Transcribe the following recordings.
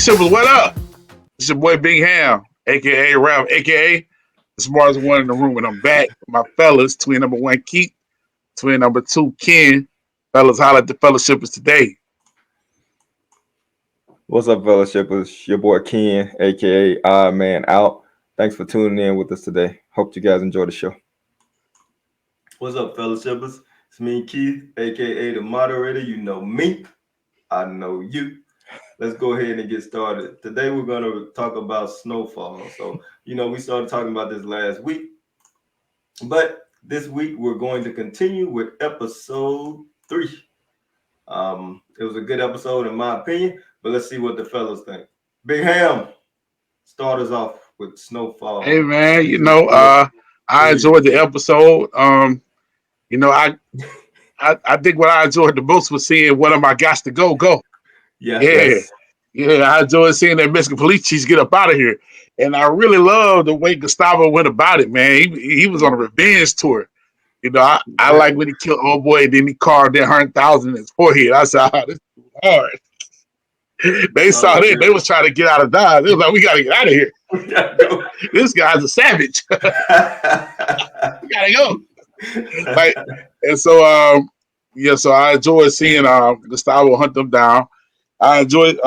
Shippers, what up? It's your boy Big Ham, aka Ralph, aka the smartest one in the room, and I'm back with my fellas. Twin number one, Keith. Twin number two, Ken. Fellas, holla at the fellowshippers today. What's up, fellowship? It's your boy Ken, aka Odd Man Out. Thanks for tuning in with us today. Hope you guys enjoy the show. What's up, fellowshippers? It's me, Keith, aka the moderator. You know me, I know you. Let's go ahead and get started. Today we're going to talk about snowfall. So, we started talking about this last week, but this week we're going to continue with episode 3. It was a good episode in my opinion, but let's see what the fellas think. Big Ham, start us off with snowfall. Hey man, I enjoyed the episode. I think what I enjoyed the most was seeing one of my guys to go. Yeah. I enjoyed seeing that Mexican police chief get up out of here. And I really love the way Gustavo went about it, man. He was on a revenge tour. I like when he killed old boy and then he carved that 100,000 in his forehead. I said, this is hard. They saw that. They was trying to get out of Dodge. They was like, we got to get out of here. This guy's a savage. We got to go. So I enjoyed seeing Gustavo hunt them down. I enjoyed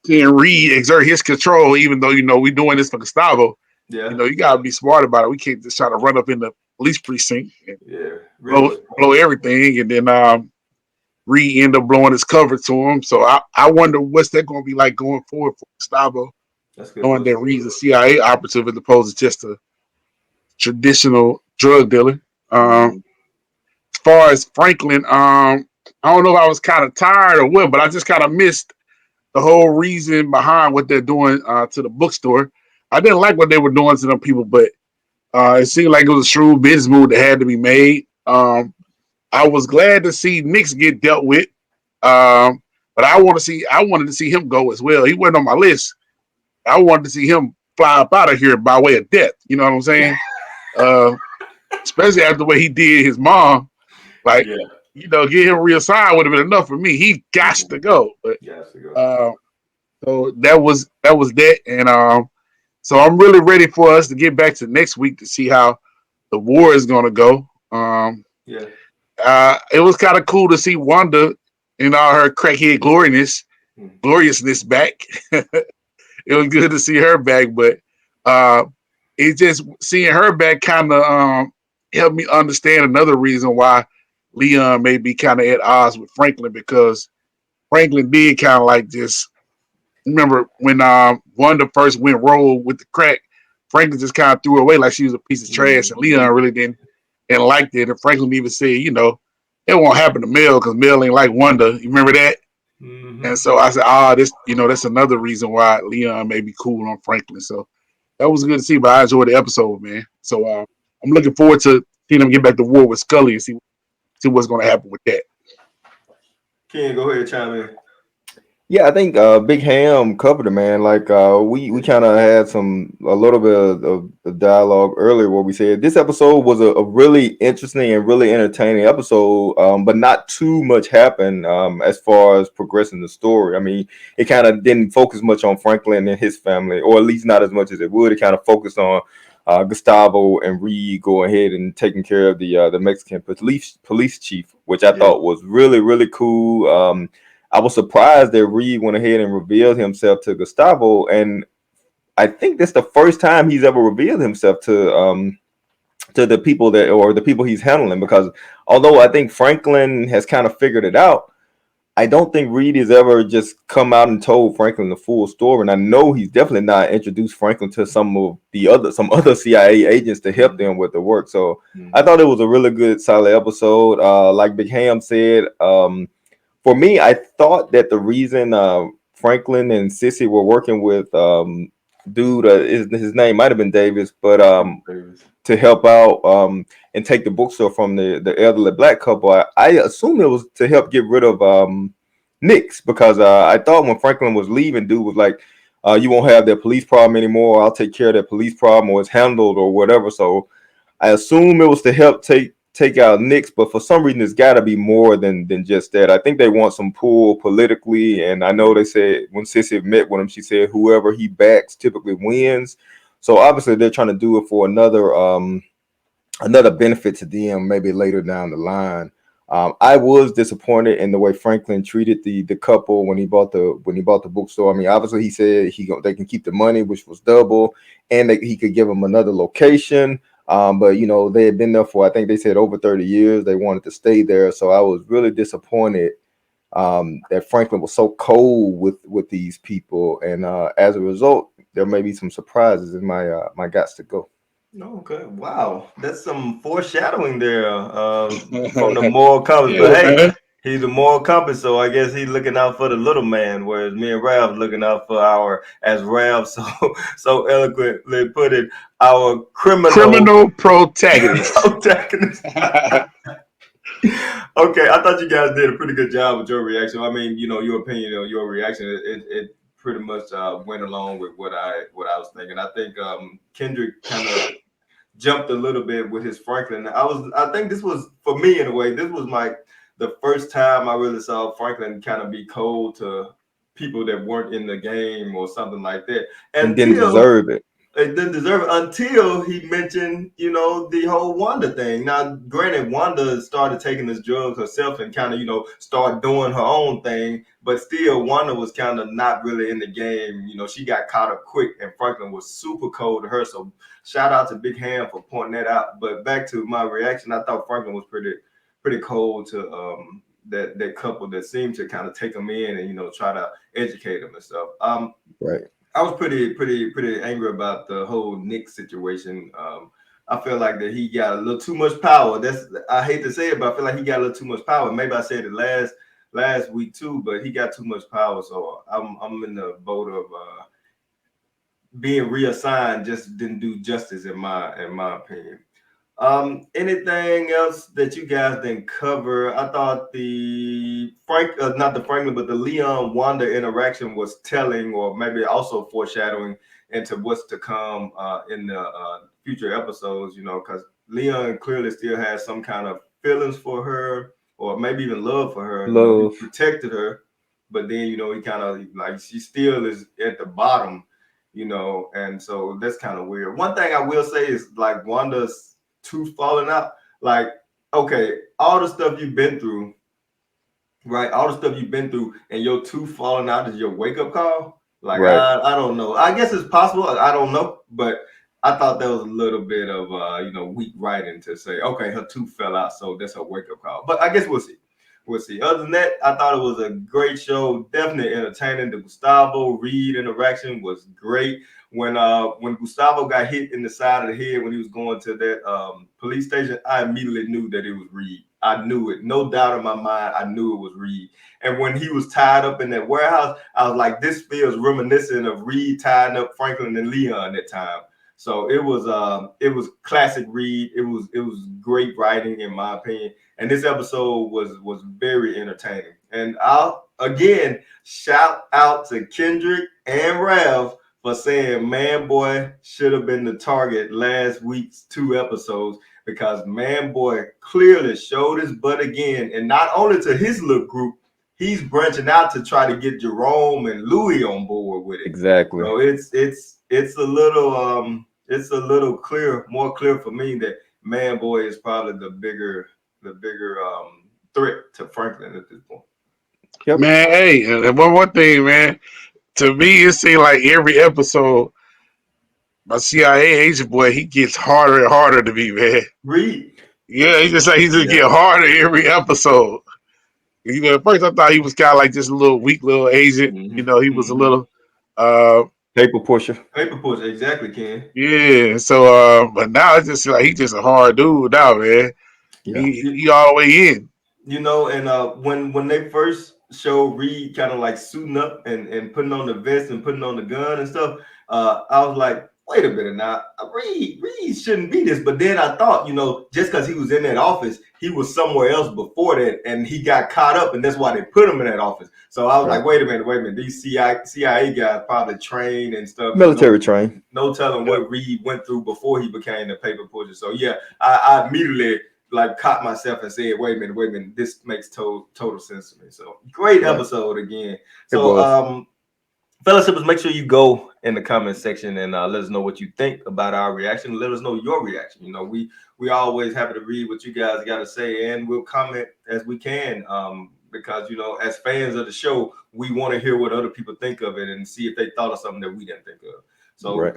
seeing Reed exert his control, even though, we doing this for Gustavo. Yeah. You got to be smart about it. We can't just try to run up in the police precinct and blow everything. And then Reed end up blowing his cover to him. So I wonder what's that going to be like going forward for Gustavo, knowing that Reed's a CIA operative as opposed to just a traditional drug dealer. As far as Franklin, I don't know if I was kind of tired or what, but I just kind of missed the whole reason behind what they're doing to the bookstore. I didn't like what they were doing to them people, but it seemed like it was a shrewd business move that had to be made. I was glad to see Nix get dealt with, but I wanted to see him go as well. He wasn't on my list. I wanted to see him fly up out of here by way of death. You know what I'm saying? Especially after the way he did his mom. Get him reassigned would have been enough for me. He got to go. But so that was that. And so I'm really ready for us to get back to next week to see how the war is gonna go. It was kind of cool to see Wanda in all her crackhead gloriousness back. It was good to see her back, but it's just seeing her back kind of helped me understand another reason why Leon may be kind of at odds with Franklin, because Franklin did kind of like just remember when Wanda first went rogue with the crack, Franklin just kind of threw her away like she was a piece of trash, and Leon really didn't like it. And Franklin even said, it won't happen to Mel because Mel ain't like Wanda. You remember that? Mm-hmm. And so I said, this, that's another reason why Leon may be cool on Franklin. So that was good to see, but I enjoyed the episode, man. So I'm looking forward to seeing them get back to war with Scully and see what's going to happen with that. Ken, go ahead, chime in. Yeah, I think Big Ham covered it, man. Like we kind of had a little bit of dialogue earlier where we said this episode was a really interesting and really entertaining episode, but not too much happened as far as progressing the story. I mean, it kind of didn't focus much on Franklin and his family, or at least not as much as it would. It kind of focused on Gustavo and Reed going ahead and taking care of the Mexican police chief, which I thought was really, really cool. I was surprised that Reed went ahead and revealed himself to Gustavo, and I think that's the first time he's ever revealed himself to the people the people he's handling. Because although I think Franklin has kind of figured it out, I don't think Reed has ever just come out and told Franklin the full story. And I know he's definitely not introduced Franklin to some other CIA agents to help them with the work. So I thought it was a really good, solid episode. Like Big Ham said, for me, I thought that the reason Franklin and Sissy were working with his name might have been Davis, but to help out and take the bookstore from the elderly black couple, I assumed it was to help get rid of Nix, because I thought when Franklin was leaving, dude was like, you won't have that police problem anymore. I'll take care of that police problem, or it's handled or whatever. So I assume it was to help take take out Nix, but for some reason it's got to be more than just that. I think they want some pull politically, and I know they said when Sissy met with him, she said whoever he backs typically wins. So obviously they're trying to do it for another benefit to them, maybe later down the line. I was disappointed in the way Franklin treated the couple when he bought the bookstore. I mean, obviously he said they can keep the money, which was double, and he could give them another location. But they had been there for, I think they said, over 30 years. They wanted to stay there, so I was really disappointed that Franklin was so cold with these people, and as a result, there may be some surprises in my guts to go. Okay, wow, that's some foreshadowing there from the moral compass. Yeah, But hey, man. he's the moral compass, so I guess he's looking out for the little man, whereas me and Rav looking out for our, as Rav so eloquently put it, our criminal protagonist. protagonist. Okay, I thought you guys did a pretty good job with your reaction. I mean, your opinion or your reaction, it pretty much went along with what I was thinking. I think Kendrick kind of jumped a little bit with his Franklin. I think this was, for me in a way, this was the first time I really saw Franklin kind of be cold to people that weren't in the game or something like that. And didn't deserve it. It didn't deserve it until he mentioned, the whole Wanda thing. Now, granted, Wanda started taking this drugs herself and kind of, started doing her own thing, but still, Wanda was kind of not really in the game. She got caught up quick, and Franklin was super cold to her. So, shout out to Big Ham for pointing that out. But back to my reaction, I thought Franklin was pretty cold to that couple that seemed to kind of take him in and try to educate him and stuff. Right. I was pretty angry about the whole Nick situation. I feel like that he got a little too much power. I hate to say it, but I feel like he got a little too much power. Maybe I said it last week too, but he got too much power. So I'm in the boat of being reassigned. Just didn't do justice in my opinion. Anything else that you guys didn't cover? I thought not the Franklin, but the Leon Wanda interaction was telling, or maybe also foreshadowing into what's to come in the future episodes. Because Leon clearly still has some kind of feelings for her, or maybe even love for her. Love. He protected her, but then he kind of like she still is at the bottom, and so that's kind of weird. One thing I will say is like Wanda's tooth falling out. Like, okay, all the stuff you've been through, right? All the stuff you've been through, and your tooth falling out is your wake up call. Like, right. I don't know. I guess it's possible. I don't know, but I thought that was a little bit of weak writing to say, okay, her tooth fell out, so that's her wake up call. But I guess we'll see. We'll see. Other than that, I thought it was a great show. Definitely entertaining. The Gustavo Reed interaction was great. When Gustavo got hit in the side of the head when he was going to that police station, I immediately knew that it was Reed. I knew it. No doubt in my mind, I knew it was Reed. And when he was tied up in that warehouse, I was like, this feels reminiscent of Reed tying up Franklin and Leon that time. So it was classic Reed. It was great writing in my opinion. And this episode was very entertaining. And I'll again shout out to Kendrick and Rav for saying Man Boy should have been the target last week's 2 episodes, because Man Boy clearly showed his butt again, and not only to his little group, he's branching out to try to get Jerome and Louis on board with it. Exactly. So it's a little more clear for me that Man Boy is probably the bigger threat to Franklin at this point. Yep. Man, hey, and one thing, man. To me, it seems like every episode, my CIA agent boy, he gets harder and harder to be, man. Reed. Yeah, he just get harder every episode. At first I thought he was kind of like just a little weak little agent. Mm-hmm. He was a little paper pusher. Paper pusher, exactly, Ken. Yeah. So but now it's just like he's just a hard dude now, man. Yeah. He all the way in. And when they first showed Reed kind of like suiting up and putting on the vest and putting on the gun and stuff, I was like, wait a minute now, Reed shouldn't be this. But then I thought, just because he was in that office, he was somewhere else before that, and he got caught up, and that's why they put him in that office. So I was like, wait a minute, these CIA guys probably trained and stuff. Military trained. No telling what Reed went through before he became the paper pusher. So yeah, I immediately like caught myself and said, wait a minute, this makes total sense to me. So great episode again. So Fellowshippers, make sure you go in the comment section and let us know what you think about our reaction. Let us know your reaction. You know, we always happy to read what you guys got to say, and we'll comment as we can. Because, you know, as fans of the show, we want to hear what other people think of it and see if they thought of something that we didn't think of. So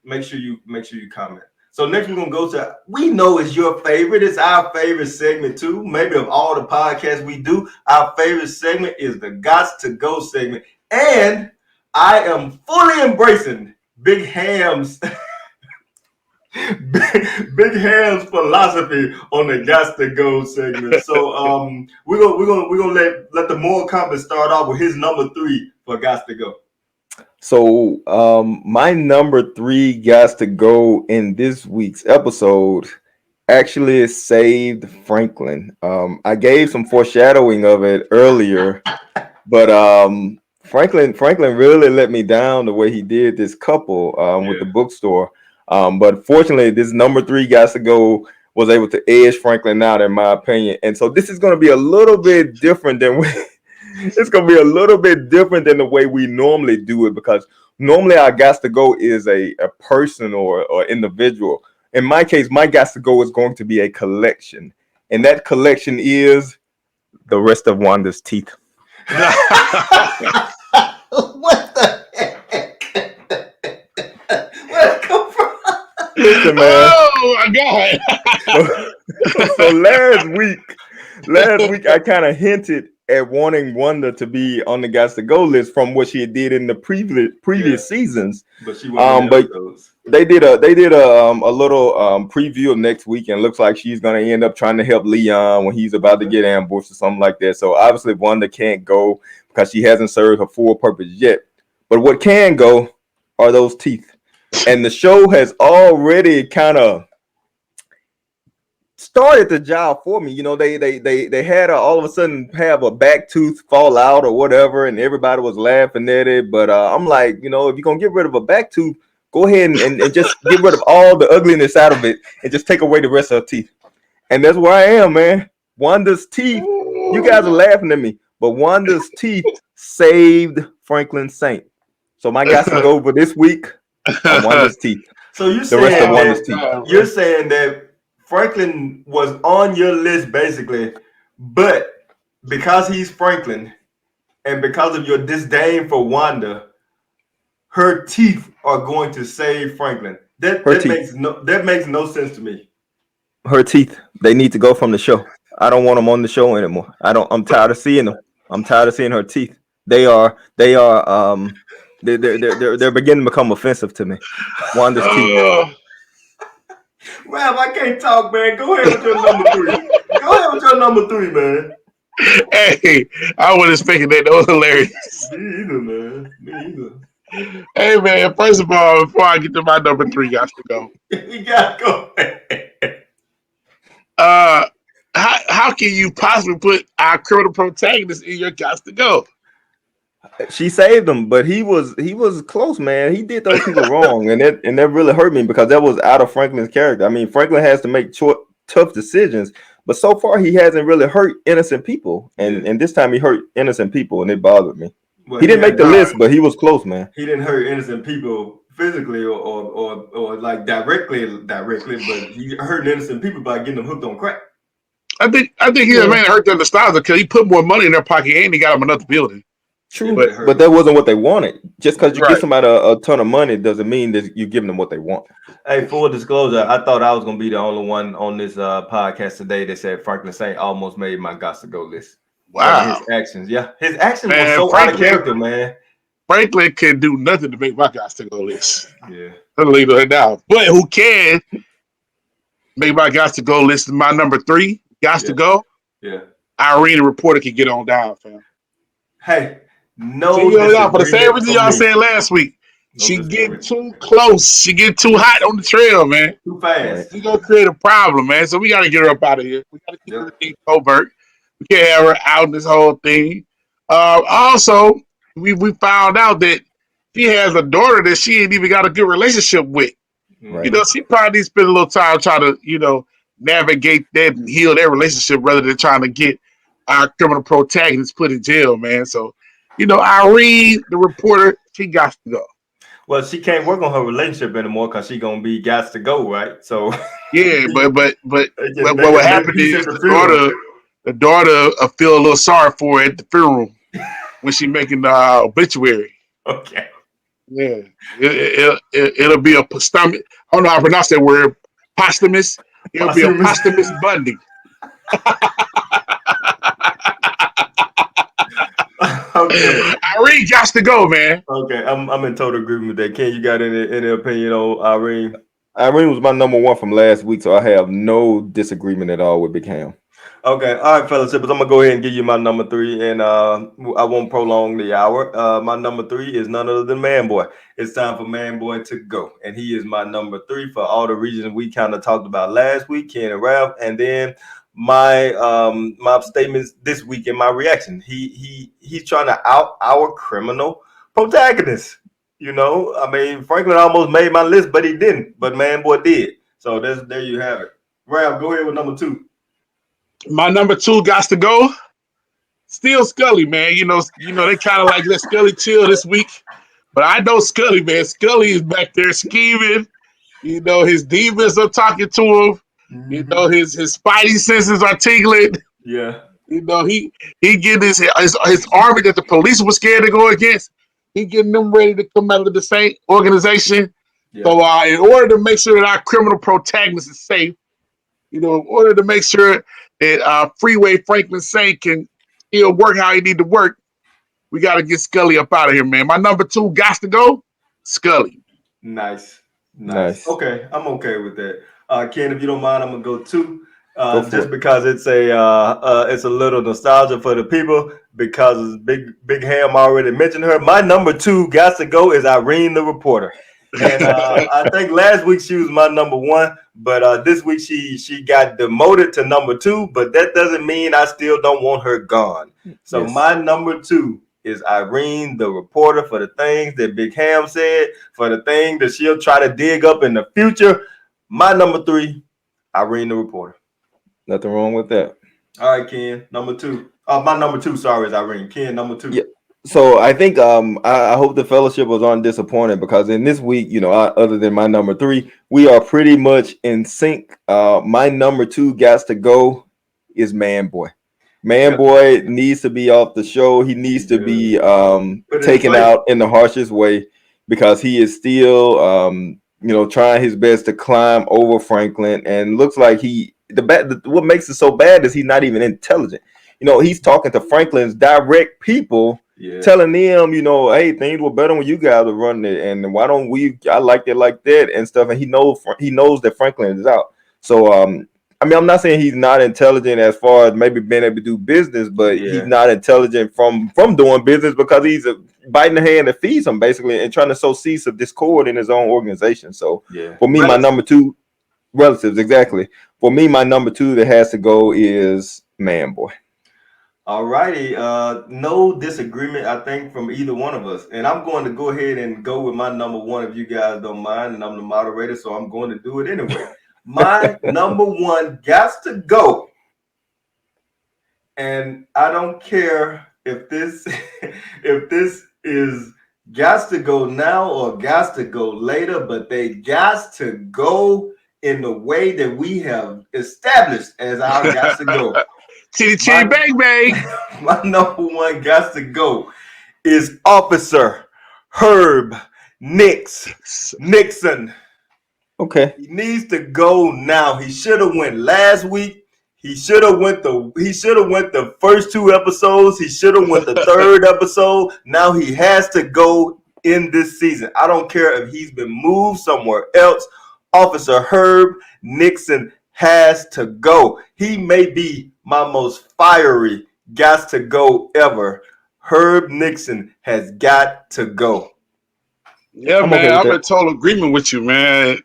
make sure you comment. So next we're gonna go to, we know it's your favorite. It's our favorite segment too. Maybe of all the podcasts we do, our favorite segment is the Gots to Go segment. And I am fully embracing Big Ham's Big Ham's philosophy on the Gots to Go segment. So we're gonna let the Mortal Kombat start off with his number 3 for Gots to Go. So my number 3 Gots to Go in this week's episode actually saved Franklin. I gave some foreshadowing of it earlier, but Franklin really let me down the way he did this couple with the bookstore. But fortunately, this number 3 Gots to Go was able to edge Franklin out, in my opinion. And so this is going to be a little bit different than it's going to be a little bit different than the way we normally do it, because normally our Gots to Go is a person or individual. In my case, my Gots to Go is going to be a collection. And that collection is the rest of Wanda's teeth. What the heck? Where'd it come from? Listen, man. Oh my God. So last week I kind of hinted at wanting Wanda to be on the Gots to Go list from what she did in the previous seasons. But she wasn't but they did a little preview of next week, and looks like she's gonna end up trying to help Leon when he's about to get ambushed or something like that. So obviously Wanda can't go because she hasn't served her full purpose yet. But what can go are those teeth. And the show has already kind of started the job for me. You know, they had all of a sudden have a back tooth fall out or whatever, and everybody was laughing at it. But I'm like, you know, if you're gonna get rid of a back tooth, go ahead and just get rid of all the ugliness out of it and just take away the rest of her teeth. And that's where I am, man. Wanda's teeth. You guys are laughing at me, but Wanda's teeth saved Franklin Saint. So my Gots to Go for this week on Wanda's teeth. So you're saying that Franklin was on your list basically, but because he's Franklin and because of your disdain for Wanda, her teeth are going to save Franklin. That makes no sense to me. Her teeth, they need to go from the show. I don't want them on the show anymore. I'm tired of seeing them. I'm tired of seeing her teeth. They're beginning to become offensive to me. Wanda's teeth. Well, I can't talk, man. Go ahead with your number 3. Go ahead with your number 3, man. Hey, I wasn't expecting that. That was hilarious. Me either, man. Me either. Hey, man, first of all, before I get to my number 3 Gots to Go. You got to go. How can you possibly put our criminal protagonist in your Gots to Go? She saved him, but he was close, man. He did those people wrong, and that really hurt me because that was out of Franklin's character. I mean, Franklin has to make tough decisions, but so far he hasn't really hurt innocent people, and this time he hurt innocent people, and it bothered me. Well, he didn't make the list, but he was close, man. He didn't hurt innocent people physically or like directly, but he hurt innocent people by getting them hooked on crack. I think he man hurt them nostalgia because he put more money in their pocket and he got them another building. True, but that wasn't what they wanted. Just because you give somebody a ton of money doesn't mean that you're giving them what they want. Hey, full disclosure, I thought I was going to be the only one on this podcast today that said Franklin Saint almost made my Gots to Go list. Wow. His actions were so out of character, man. Franklin can do nothing to make my Gots to Go list. Yeah. I'm leave it now. But who can make my Gots to Go list is my number 3 Gots to Go. Yeah. Irene, the reporter, can get on down, fam. Hey. No, for the same reason y'all said last week. She get too close. She get too hot on the trail, man. Too fast. She's gonna create a problem, man. So we gotta get her up out of here. We gotta keep everything covert. We can't have her out in this whole thing. Also, we found out that she has a daughter that she ain't even got a good relationship with. Right. You know, she probably needs to spend a little time trying to, navigate that and heal their relationship rather than trying to get our criminal protagonist put in jail, man. So, Irene, the reporter, she got to go. Well, she can't work on her relationship anymore because she gonna be got to go, right? So yeah, but what what happened is the daughter feel a little sorry for her at the funeral when she making the obituary. Okay. Yeah, it'll be a posthumous. I don't know how to pronounce that word. Posthumous. It'll be a posthumous Bundy. Okay. Irene got to go, man. Okay, I'm in total agreement with that. Ken, you got any opinion on Irene? Irene was my number one from last week, so I have no disagreement at all with Big Ham. Okay, all right, fellas, I'm gonna go ahead and give you my number 3, and I won't prolong the hour. My number 3 is none other than Man Boy. It's time for Man Boy to go, and he is my number 3 for all the reasons we kind of talked about last week, Ken and Ralph, and then my statements this week and my reaction. He's trying to out our criminal protagonist. I mean, Franklin almost made my list, but he didn't. But Man Boy did. So there you have it. Ralph, go ahead with number 2. My number 2 got to go. Still Scully, man. They kind of like let Scully chill this week. But I know Scully, man. Scully is back there scheming. His demons are talking to him. Mm-hmm. His spidey senses are tingling. Yeah. He getting his army that the police were scared to go against. He getting them ready to come out of the same organization. Yeah. So in order to make sure that our criminal protagonist is safe, in order to make sure that Freeway Franklin Saint can still work how he need to work, we got to get Scully up out of here, man. My number 2 got to go, Scully. Nice. Okay, I'm okay with that. Ken, if you don't mind, I'm gonna go 2. Just because it's a little nostalgia for the people, because Big Ham already mentioned her. My number 2 got to go is Irene the reporter. And I think last week she was my number 1, but this week she got demoted to number 2. But that doesn't mean I still don't want her gone. So yes. My number 2 is Irene the reporter, for the things that Big Ham said, for the thing that she'll try to dig up in the future. My number 3, Irene the reporter. Nothing wrong with that. All right, Ken, number 2. My number 2, sorry, is Irene. Ken, number 2. Yeah. So I think I hope the fellowship was undisappointed, because in this week, other than my number 3, we are pretty much in sync. My number 2 got to go is Man Boy. Man Boy needs to be off the show. He needs to be taken out in the harshest way, because he is still trying his best to climb over Franklin, and looks like what makes it so bad is he's not even intelligent. He's talking to Franklin's direct people, telling them, hey, things were better when you guys were running it, and why don't I like it like that and stuff. And he knows that Franklin is out. So I'm not saying he's not intelligent as far as maybe being able to do business, but he's not intelligent from doing business, because he's biting the hand that feeds him, basically, and trying to sow seeds of discord in his own organization. So for me, my number 2, relatives, exactly. For me, my number 2 that has to go is Man Boy. All righty. No disagreement, I think, from either one of us. And I'm going to go ahead and go with my number 1 if you guys don't mind. And I'm the moderator, so I'm going to do it anyway. My number 1 got to go. And I don't care if this is got to go now or got to go later, but they got to go in the way that we have established as our got to go. Chitty chitty bang bang. My number 1 got to go is Officer Herb Nixon. Okay. He needs to go now. He should have went last week. He should have went the first 2 episodes. He should have went the 3rd episode. Now he has to go in this season. I don't care if he's been moved somewhere else. Officer Herb Nixon has to go. He may be my most fiery got to go ever. Herb Nixon has got to go. Yeah, man, I'm in total agreement with you, man.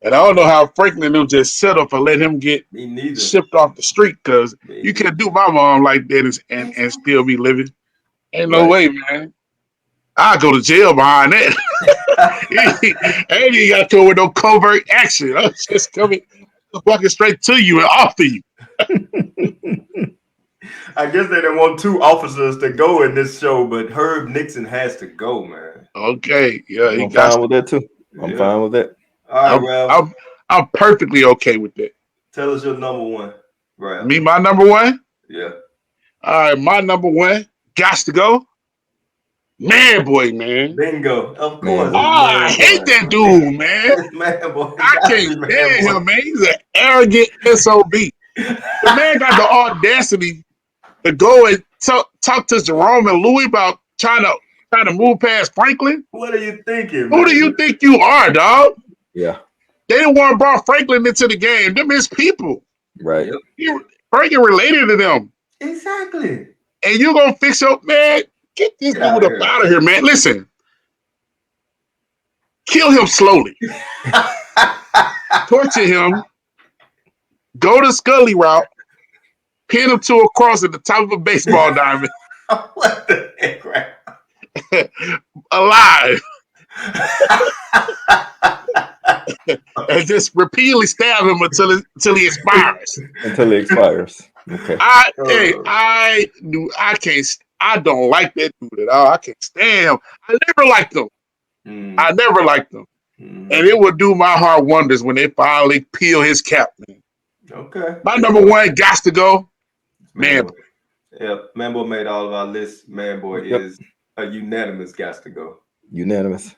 And I don't know how Franklin them just set up and let him get shipped off the street, because you can't do my mom like that and still be living. Ain't no way, man. I'll go to jail behind that. And he got to go with no covert action. I'm just coming walking straight to you and off of you. I guess they didn't want 2 officers to go in this show, but Herb Nixon has to go, man. Okay, yeah, he I'm got. fine with that too. I'm fine with that. All right, Ralph. I'm perfectly okay with that. Tell us your number one, Ralph. Me, my number one. Yeah. All right, my number one got to go. Man, boy, man. Bingo. Of course. I hate that dude, man. Man, boy. I can't stand him, man. He's an arrogant SOB. The man got the audacity to go and talk to Jerome and Louis about trying to move past Franklin. What are you thinking? Who do you think you are, dog? Yeah. They didn't want to bring Franklin into the game. Them his people. Right. Franklin related to them. Exactly. And you gonna fix up, man? Get this dude up out of here, man. Listen. Kill him slowly. Torture him. Go the Scully route. Pin him to a cross at the top of a baseball diamond. What the heck, right? Alive. And just repeatedly stab him until he expires. Until he expires. Okay. I don't like that dude at all. I can't stand him. I never liked him. I never liked him. And it would do my heart wonders when they finally peel his cap, man. Okay. My number one got to go. Man. Yep. Manboy made all of our lists. Manboy is a unanimous got to go. Unanimous.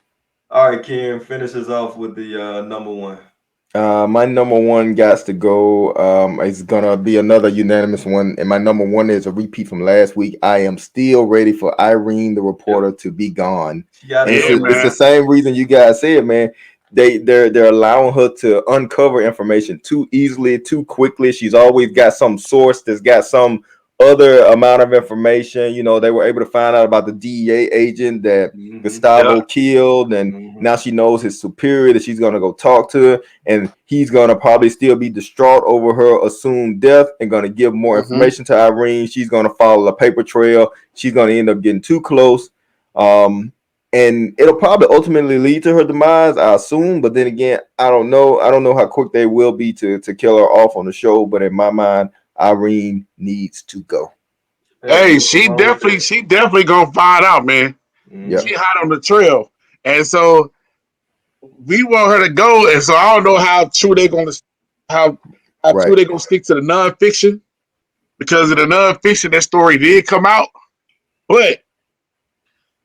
All right, Ken, finish us off with the number one. My number one got to go. It's gonna be another unanimous one, and my number one is a repeat from last week. I am still ready for Irene, the reporter, to be gone. It's the same reason you guys said, man. They're allowing her to uncover information too easily, too quickly. She's always got some source that's got some other amount of information. You know, they were able to find out about the DEA agent that Gustavo killed, and now she knows his superior that she's gonna go talk to, and he's gonna probably still be distraught over her assumed death and gonna give more information to Irene. She's gonna follow a paper trail. She's gonna end up getting too close. And it'll probably ultimately lead to her demise, I assume. But then again, I don't know. I don't know how quick they will be to kill her off on the show. But in my mind, Irene needs to go. Hey, she definitely gonna find out, man. Yep. She hot on the trail, and so we want her to go. And so I don't know how true they're gonna true they're gonna stick to the nonfiction, because of the nonfiction that story did come out, but.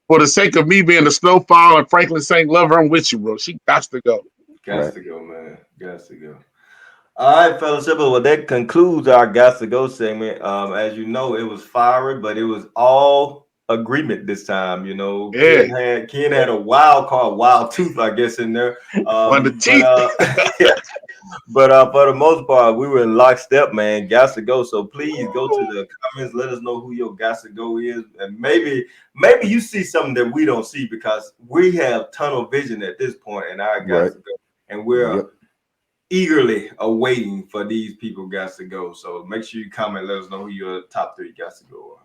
For the sake of me being the Snowfall and Franklin saying love her, I'm with you, bro. She got to go. Got to go, man. Got to go. All right, fellas. Well, that concludes our Got to Go segment. As you know, it was fiery, but it was all agreement this time. You know, Ken had a wild tooth, I guess, in there. On the teeth. But for the most part, we were in lockstep, man. Got to go. So please go to the comments. Let us know who your got to go is, and maybe you see something that we don't see, because we have tunnel vision at this point, and our got to go, and we're eagerly awaiting for these people got to go. So make sure you comment. Let us know who your top 3 got to go are.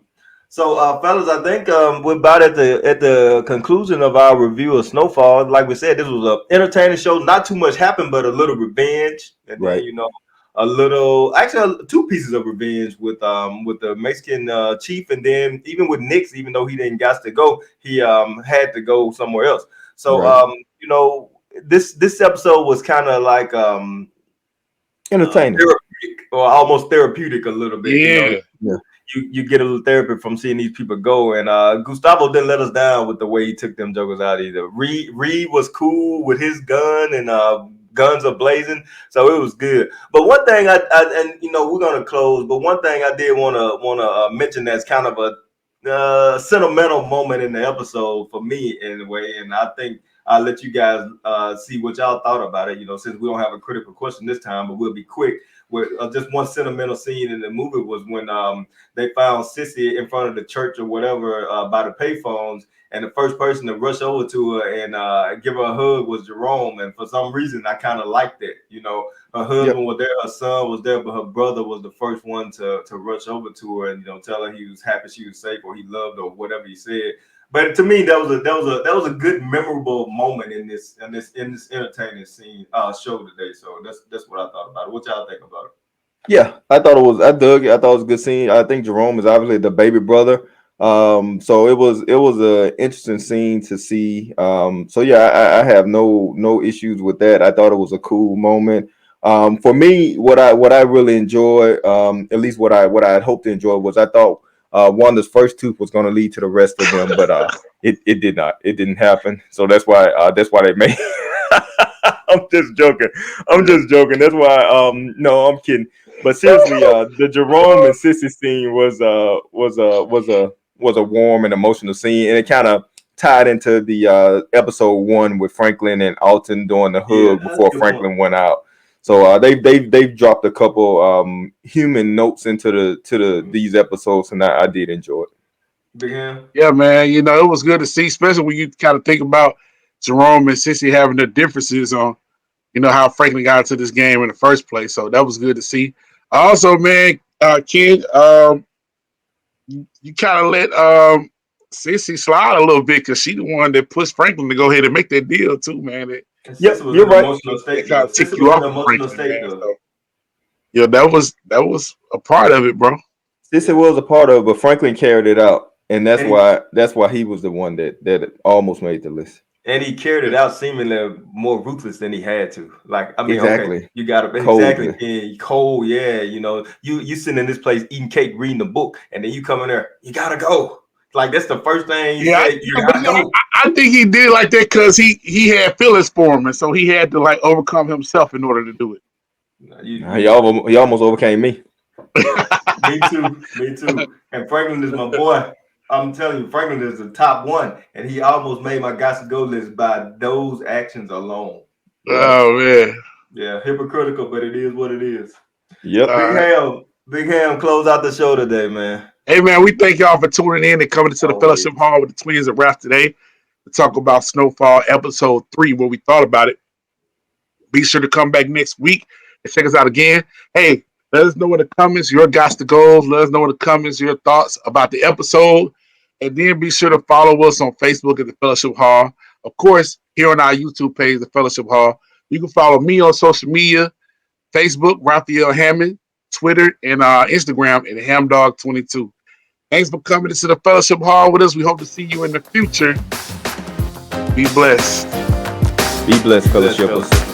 So, fellas, I think we're about at the conclusion of our review of Snowfall. Like we said, this was an entertaining show. Not too much happened, but a little revenge, and then, you know, a little, actually 2 pieces of revenge with the Mexican chief, and then even with Nix, even though he didn't got to go, he had to go somewhere else. So, you know, this episode was kind of like entertaining, or almost therapeutic a little bit. Yeah. You know? You get a little therapy from seeing these people go, and Gustavo didn't let us down with the way he took them jokers out either. Reed was cool with his gun, and guns are blazing, so it was good. But one thing and you know, we're gonna close, but one thing I did want to mention that's kind of a sentimental moment in the episode for me anyway, and I think I'll let you guys see what y'all thought about it. You know, since we don't have a critical question this time, but we'll be quick. With just one sentimental scene in the movie was when they found Sissy in front of the church or whatever by the payphones, and the first person to rush over to her and give her a hug was Jerome. And for some reason, I kind of liked it. You know, her husband was there, her son was there, but her brother was the first one to rush over to her and, you know, tell her he was happy she was safe, or he loved her, or whatever he said. But to me, that was a good, memorable moment in this entertaining scene show today. So that's what I thought about it. What y'all think about it? Yeah, I dug it. I thought it was a good scene. I think Jerome is obviously the baby brother. So it was an interesting scene to see. So yeah, I have no issues with that. I thought it was a cool moment. For me, what I really enjoyed, at least what I had hoped to enjoy, was I thought Wanda's first tooth was going to lead to the rest of them, but it did not. It didn't happen. So that's why they made. I'm just joking. That's why. No, I'm kidding. But seriously, the Jerome and Sissy scene was a warm and emotional scene, and it kind of tied into the episode 1 with Franklin and Alton doing the hug before Franklin went out. So they've dropped a couple human notes into these episodes, and I did enjoy it. Big Ham? Yeah, man. You know, it was good to see, especially when you kind of think about Jerome and Sissy having their differences on, you know, how Franklin got into this game in the first place. So that was good to see. Also, man, kid, you kind of let Sissy slide a little bit because she the one that pushed Franklin to go ahead and make that deal too, man. Yep, you're right. It kind of tick you off of Franklin, man. So, yeah, that was a part of it, bro. Sissy was a part of it, but Franklin carried it out, and that's why he was the one that almost made the list. And he carried it out seemingly more ruthless than he had to. Like, I mean, exactly. Okay, you got to exactly cold. Yeah, you know, you sitting in this place eating cake, reading a book, and then you come in there, you gotta go. Like, that's the first thing you say. I think he did like that because he had feelings for him, and so he had to like overcome himself in order to do it. He almost overcame me. Me too. And Franklin is my boy. I'm telling you, Franklin is the top one, and he almost made my Gots to Go list by those actions alone. Oh man, yeah, hypocritical, but it is what it is. Yep. Big Ham, close out the show today, man. Hey man, we thank y'all for tuning in and coming into the Fellowship Hall with the Twins and Raf today to talk about Snowfall episode 3, what we thought about it. Be sure to come back next week and check us out again. Hey, let us know in the comments your Gots to Goes. Let us know in the comments your thoughts about the episode. And then be sure to follow us on Facebook at the Fellowship Hall. Of course, here on our YouTube page, the Fellowship Hall. You can follow me on social media, Facebook, Raphael Hammond, Twitter, and Instagram at Hamdog22. Thanks for coming into the Fellowship Hall with us. We hope to see you in the future. Be blessed. Be blessed, fellowshippers.